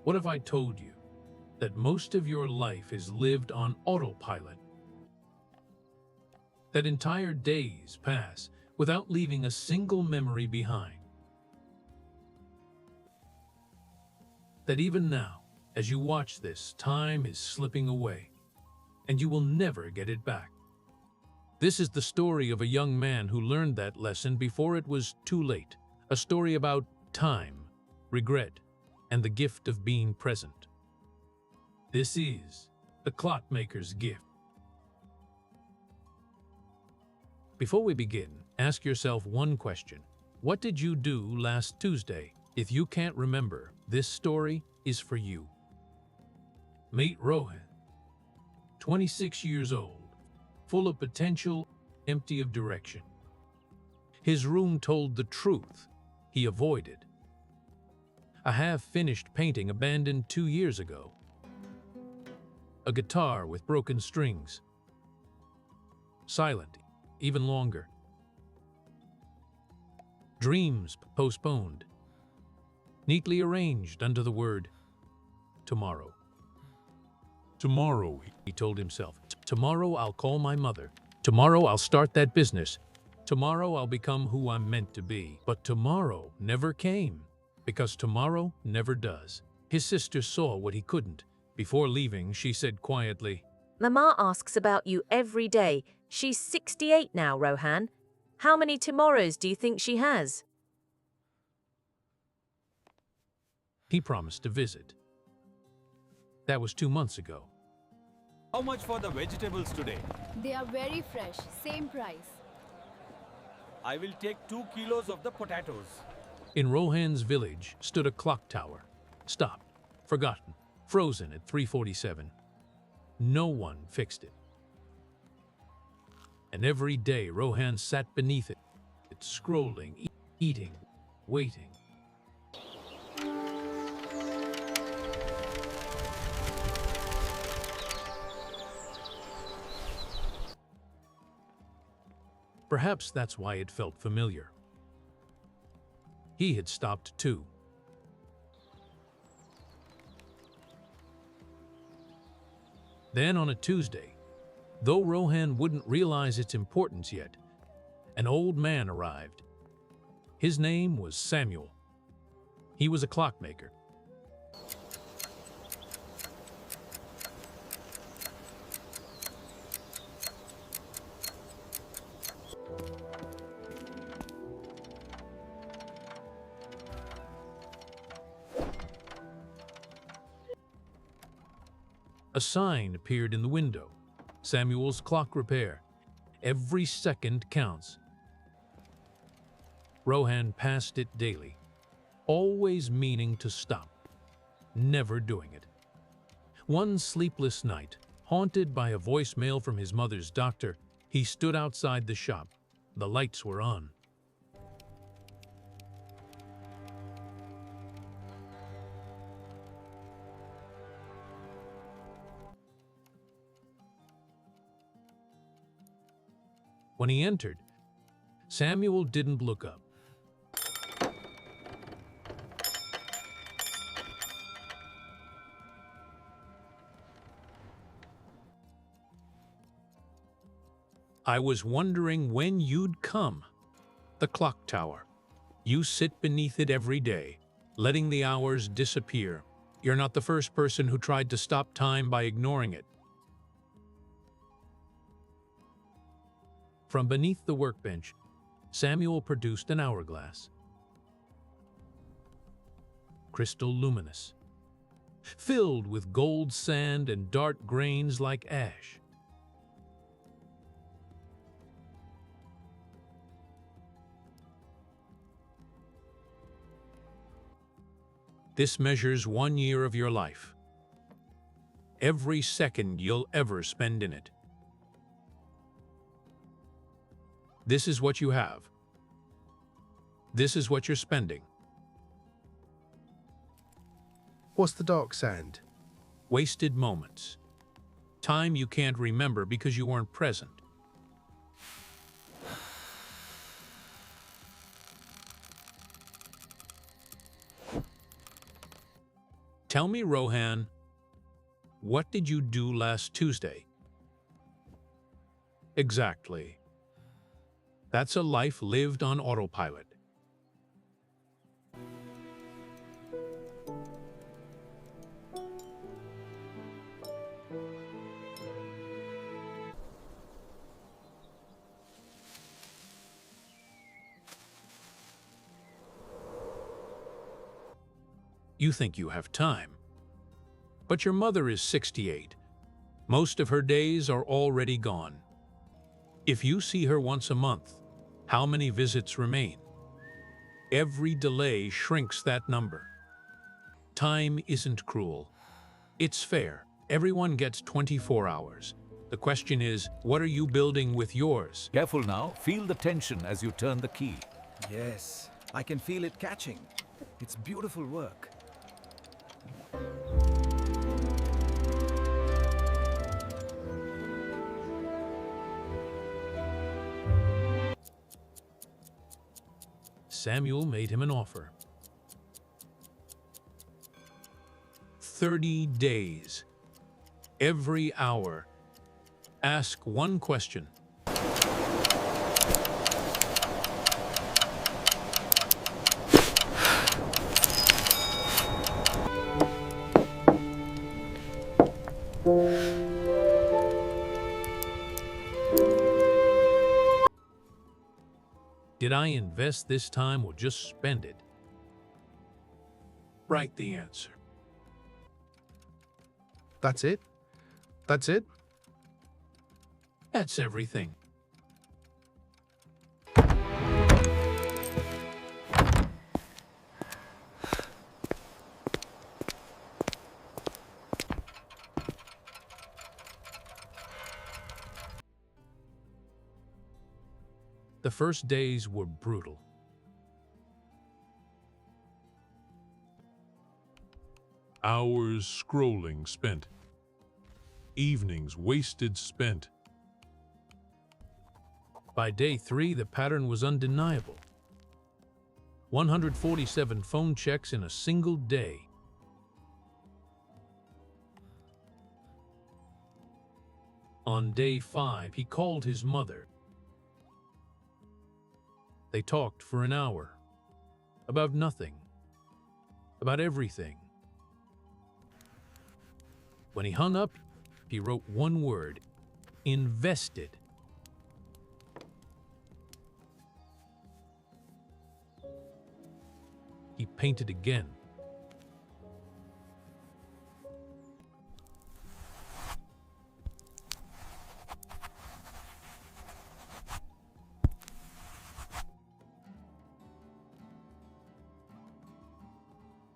What if I told you that most of your life is lived on autopilot? That entire days pass without leaving a single memory behind? That even now, as you watch this, time is slipping away, and you will never get it back. This is the story of a young man who learned that lesson before it was too late. A story about time, regret, and the gift of being present. This is the Clockmaker's gift. Before we begin, ask yourself one question. What did you do last Tuesday? If you can't remember, this story is for you. Meet Rohan, 26 years old, full of potential, empty of direction. His room told the truth he avoided. A half-finished painting abandoned 2 years ago. A guitar with broken strings. Silent, even longer. Dreams postponed. Neatly arranged under the word tomorrow. Tomorrow, he told himself. Tomorrow I'll call my mother. Tomorrow I'll start that business. Tomorrow I'll become who I'm meant to be. But tomorrow never came, because tomorrow never does. His sister saw what he couldn't. Before leaving, she said quietly, Mama asks about you every day. She's 68 now, Rohan. How many tomorrows do you think she has? he promised to visit. That was 2 months ago. How much for the vegetables today? They are very fresh, same price. I will take 2 kilos of the potatoes. In Rohan's village stood a clock tower. Stopped, forgotten, frozen at 3:47. No one fixed it. And every day Rohan sat beneath it, scrolling, eating, waiting. Perhaps that's why it felt familiar. He had stopped too. Then on a Tuesday, though Rohan wouldn't realize its importance yet, an old man arrived. His name was Samuel. He was a clockmaker. A sign appeared in the window. Samuel's clock repair. Every second counts. Rohan passed it daily, always meaning to stop, never doing it. One sleepless night, haunted by a voicemail from his mother's doctor, he stood outside the shop. The lights were on. When he entered, Samuel didn't look up. I was wondering when you'd come. The clock tower. You sit beneath it every day, letting the hours disappear. You're not the first person who tried to stop time by ignoring it. From beneath the workbench, Samuel produced an hourglass. Crystal luminous, filled with gold sand and dark grains like ash. This measures 1 year of your life. Every second you'll ever spend in it. This is what you have. This is what you're spending. What's the dark sand? Wasted moments. Time you can't remember because you weren't present. Tell me, Rohan, what did you do last Tuesday? Exactly. That's a life lived on autopilot. You think you have time. But your mother is 68. Most of her days are already gone. If you see her once a month, how many visits remain? Every delay shrinks that number. Time isn't cruel. It's fair. Everyone gets 24 hours. The question is, what are you building with yours? Careful now. Feel the tension as you turn the key. Yes, I can feel it catching. It's beautiful work. Samuel made him an offer. 30 days. Every hour. Ask one question. Did I invest this time or just spend it? Write the answer. That's it? That's it? That's everything. The first days were brutal. Hours scrolling spent. Evenings wasted spent. By day 3, the pattern was undeniable. 147 phone checks in a single day. On day 5, he called his mother. They talked for an hour. About nothing. About everything. When he hung up, he wrote one word: invested. He painted again.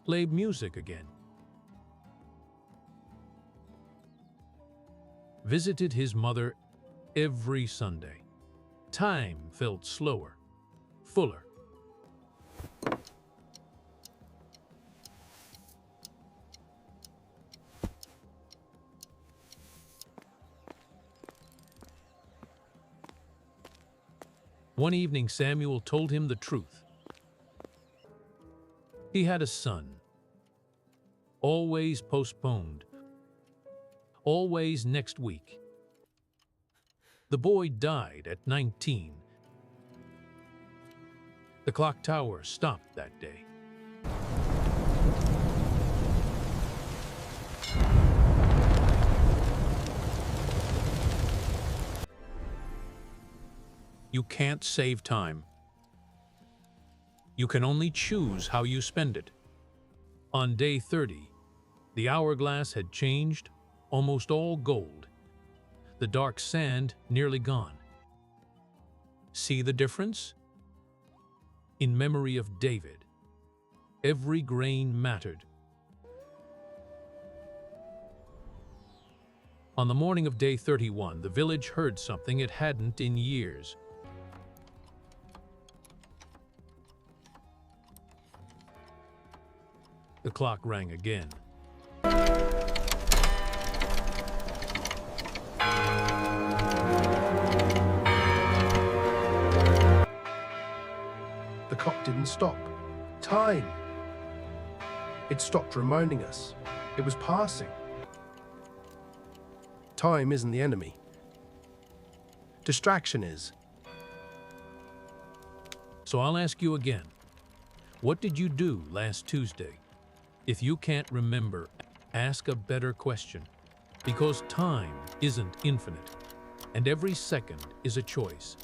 Played music again. Visited his mother every Sunday. Time felt slower, fuller. One evening, Samuel told him the truth. He had a son. Always postponed. Always next week. The boy died at 19. The clock tower stopped that day. You can't save time. You can only choose how you spend it. On day 30, the hourglass had changed, almost all gold. The dark sand nearly gone. See the difference? In memory of David, every grain mattered. On the morning of day 31, the village heard something it hadn't in years. The clock rang again. The clock didn't stop. Time. It stopped reminding us. It was passing. Time isn't the enemy. Distraction is. So I'll ask you again. What did you do last Tuesday? If you can't remember, ask a better question. Because time isn't infinite, and every second is a choice.